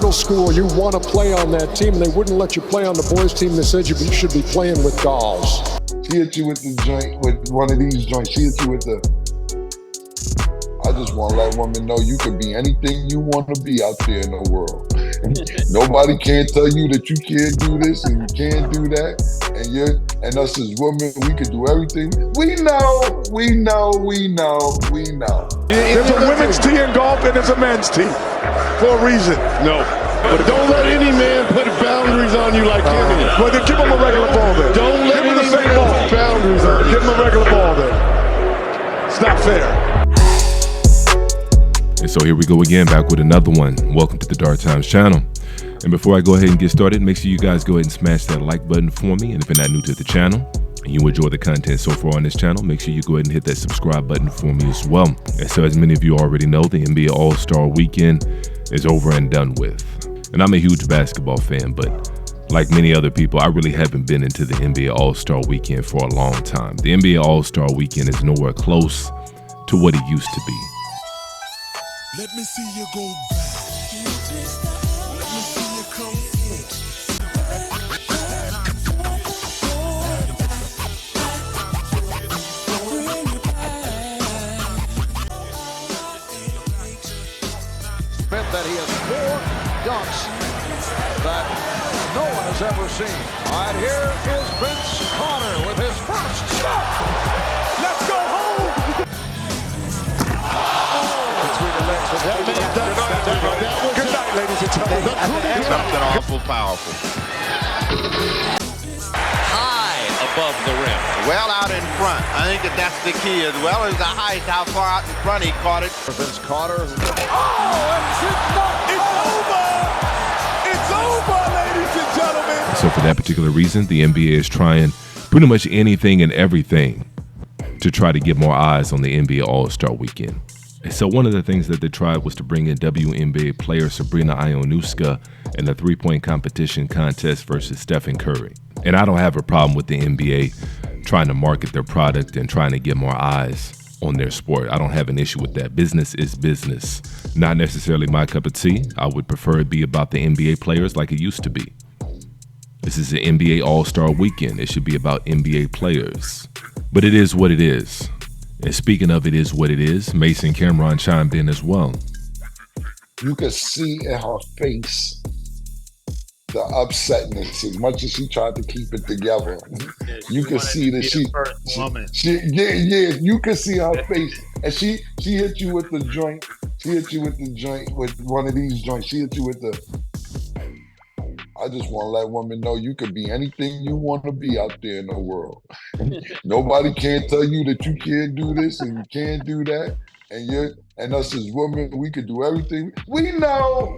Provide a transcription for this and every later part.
middle school, you want to play on that team, and they wouldn't let you play on the boys' team. They said you should be playing with dolls. She hit you with the joint, with one of these joints. She hit you with the, I just want to let women know you could be anything you want to be out there in the world. Nobody can tell you that you can't do this and you can't do that. And us as women, we could do everything. We know. There's a women's team in golf and there's a men's team for a reason. No. But don't let any man put boundaries on you like him. Well, then give him a regular ball then. Don't let Give him any the same man ball. put boundaries on you. Give him a regular ball then. It's not fair. And so here we go again, back with another one. Welcome to the Dark Times channel. And before I go ahead and get started, make sure you guys go ahead and smash that like button for me. And if you're not new to the channel and you enjoy the content so far on this channel, make sure you go ahead and hit that subscribe button for me as well. And so as many of you already know, the NBA Allstar Weekend is over and done with. And I'm a huge basketball fan, but like many other people, I really haven't been into the NBA All-Star Weekend for a long time. The NBA All-Star Weekend is nowhere close to what it used to be. Let me see you go back. Let me see you come forward. Meant that he has 4 dunks that no one has ever seen. All right, here is Vince Carter with his first shot. Let's go home. Between the legs of Good night, ladies and gentlemen. Something awful powerful. High above the rim. Well out in front. I think that's the key, as well as the height, how far out in front he caught it. Vince Carter. It's over, ladies and gentlemen. So for that particular reason, the NBA is trying pretty much anything and everything to try to get more eyes on the NBA All-Star Weekend. And so one of the things that they tried was to bring in WNBA player Sabrina Ionuska in the three-point competition contest versus Stephen Curry. And I don't have a problem with the NBA trying to market their product and trying to get more eyes on their sport. I don't have an issue with that. Business is business. Not necessarily my cup of tea. I would prefer it be about the NBA players like it used to be. This is the NBA All-Star Weekend. It should be about NBA players. But it is what it is. And speaking of it is what it is, Mase and Cameron chimed in as well. You could see in her face the upsetness. As much as she tried to keep it together, you could see that she you could see her face, and she hit you with the joint. She hit you with the joint with one of these joints. She hit you with the. I just want to let women know you could be anything you want to be out there in the world. Nobody can tell you that you can't do this and you can't do that. And us as women, we could do everything. We know.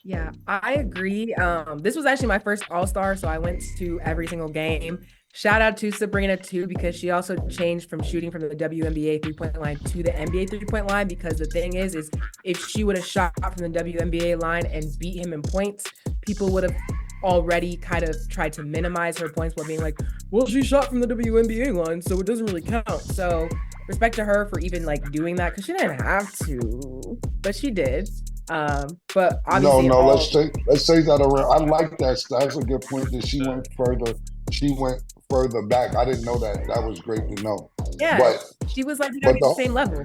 Yeah, I agree. This was actually my first All-Star, so I went to every single game. Shout out to Sabrina too, because she also changed from shooting from the WNBA three-point line to the NBA three-point line. Because the thing is if she would have shot from the WNBA line and beat him in points, people would have already kind of tried to minimize her points by being like, well, she shot from the WNBA line, so it doesn't really count. So respect to her for even like doing that, because she didn't have to, but she did. But obviously let's say that around. I like that. That's a good point that she went further. She went further back. I didn't know that. That was great to know. Yeah, but she was like at the same level.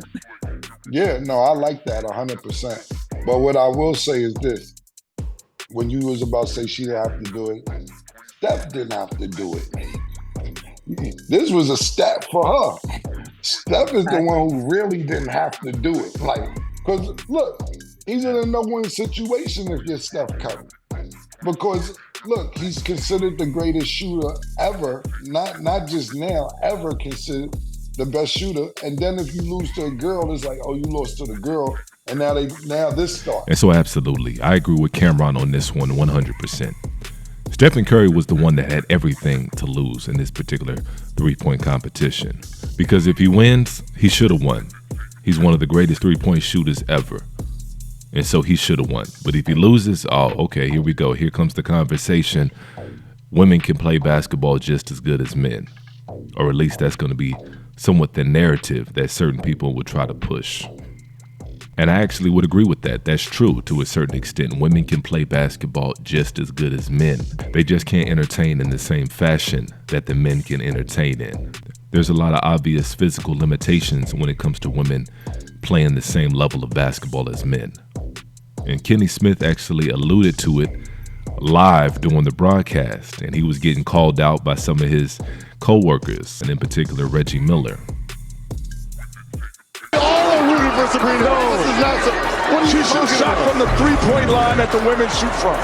Yeah, no, I like that 100%. But what I will say is this: when you was about to say she didn't have to do it, Steph didn't have to do it. This was a step for her. Steph is the one who really didn't have to do it. Like, because look, he's in a no-win situation if you're Steph Curry. Because look, he's considered the greatest shooter ever, not just now, ever considered the best shooter. And then if you lose to a girl, it's like, oh, you lost to the girl, and now this starts. And so absolutely, I agree with Cameron on this one 100%. Stephen Curry was the one that had everything to lose in this particular three-point competition. Because if he wins, he should have won. He's one of the greatest three-point shooters ever. And so he should have won. But if he loses, oh, okay, here we go. Here comes the conversation. Women can play basketball just as good as men. Or at least that's going to be somewhat the narrative that certain people would try to push. And I actually would agree with that. That's true to a certain extent. Women can play basketball just as good as men. They just can't entertain in the same fashion that the men can entertain in. There's a lot of obvious physical limitations when it comes to women playing the same level of basketball as men. And Kenny Smith actually alluded to it live during the broadcast, and he was getting called out by some of his co-workers, and in particular Reggie Miller. Sabrina. She should shot from the three-point line that the women shoot from.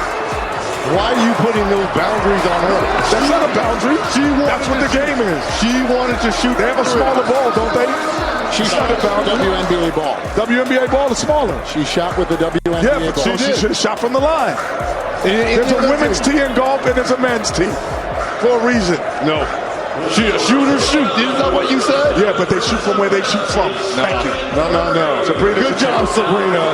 Why are you putting those boundaries on her? That's not a boundary. That's what the game is. She wanted to shoot. They have a smaller ball, don't they? She shot a WNBA ball. WNBA ball is smaller. She shot with the WNBA yeah, ball. So she should have shot from the line. There's a women's tee in golf and there's a men's tee for a reason. No. She a shooter shoot. Isn't that what you said? Yeah, but they shoot from where they shoot from. No. Thank you. No. Sabrina, good job, Sabrina.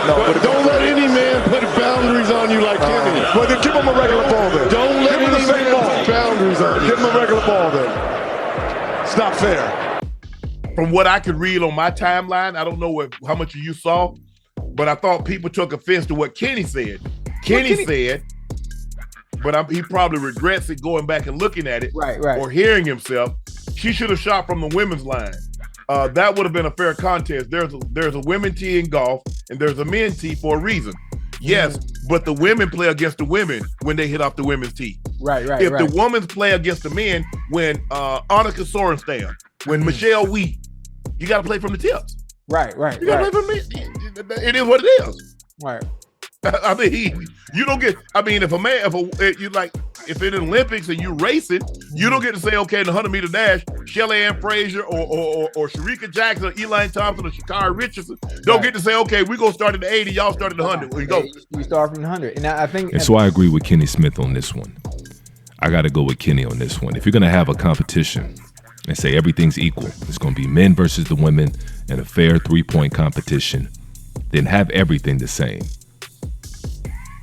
No, but don't let any man put boundaries on you like Kenny. Well, then give him a regular ball then. Don't let any man put boundaries on you. Give him a regular ball then. It's not fair. From what I could read on my timeline, I don't know how much you saw, but I thought people took offense to what Kenny said. Kenny said, but he probably regrets it going back and looking at it, right, or hearing himself. She should have shot from the women's line. That would have been a fair contest. There's a women tee in golf, and there's a men tee for a reason. Yes, but the women play against the women when they hit off the women's tee. Right. If the women play against the men, when Annika Sorenstam, when Michelle Wheat, you got to play from the tips. Right. You got to play from the. It is what it is. Right. I mean, you don't get. I mean, if in the Olympics and you racing, you don't get to say, okay, in the 100-meter dash, Shelly Ann Frazier or Sharika Jackson or Elaine Thompson or Sha'Carri Richardson don't get to say, okay, we're gonna start at the 80, y'all start at the 100. We go. You start from the 100, and I think. And so I agree with Kenny Smith on this one. I got to go with Kenny on this one. If you're gonna have a competition and say everything's equal, it's gonna be men versus the women and a fair 3-point competition, then have everything the same.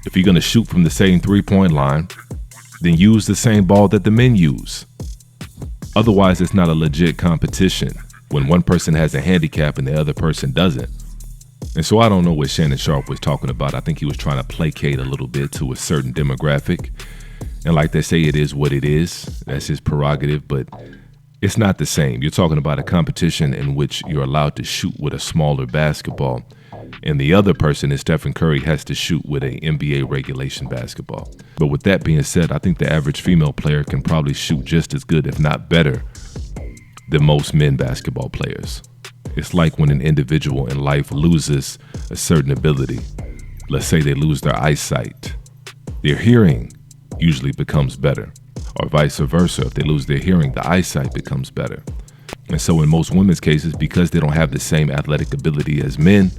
If you're going to shoot from the same 3-point line, then use the same ball that the men use. Otherwise, it's not a legit competition when one person has a handicap and the other person doesn't. And so I don't know what Shannon Sharpe was talking about. I think he was trying to placate a little bit to a certain demographic. And like they say, it is what it is. That's his prerogative, but it's not the same. You're talking about a competition in which you're allowed to shoot with a smaller basketball, and the other person, is Stephen Curry, has to shoot with a NBA regulation basketball. But with that being said, I think the average female player can probably shoot just as good, if not better, than most men basketball players. It's like when an individual in life loses a certain ability. Let's say they lose their eyesight. Their hearing usually becomes better, or vice versa. If they lose their hearing, the eyesight becomes better. And so in most women's cases, because they don't have the same athletic ability as men,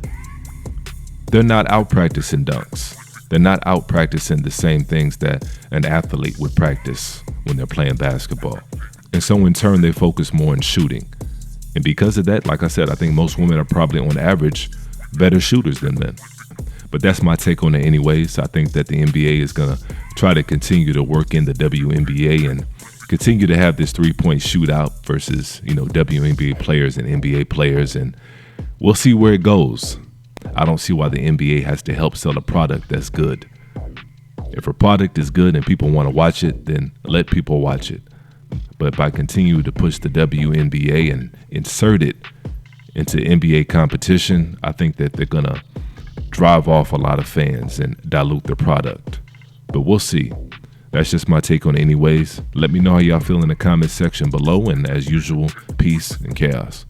they're not out practicing dunks. They're not out practicing the same things that an athlete would practice when they're playing basketball. And so in turn, they focus more on shooting. And because of that, like I said, I think most women are probably on average better shooters than men. But that's my take on it anyways. I think that the NBA is going to try to continue to work in the WNBA and continue to have this 3-point shootout versus, WNBA players and NBA players. And we'll see where it goes. I don't see why the NBA has to help sell a product that's good. If a product is good and people want to watch it, then let people watch it. But by continuing to push the WNBA and insert it into NBA competition, I think that they're going to drive off a lot of fans and dilute the product. But we'll see. That's just my take on it anyways. Let me know how y'all feel in the comments section below. And as usual, peace and chaos.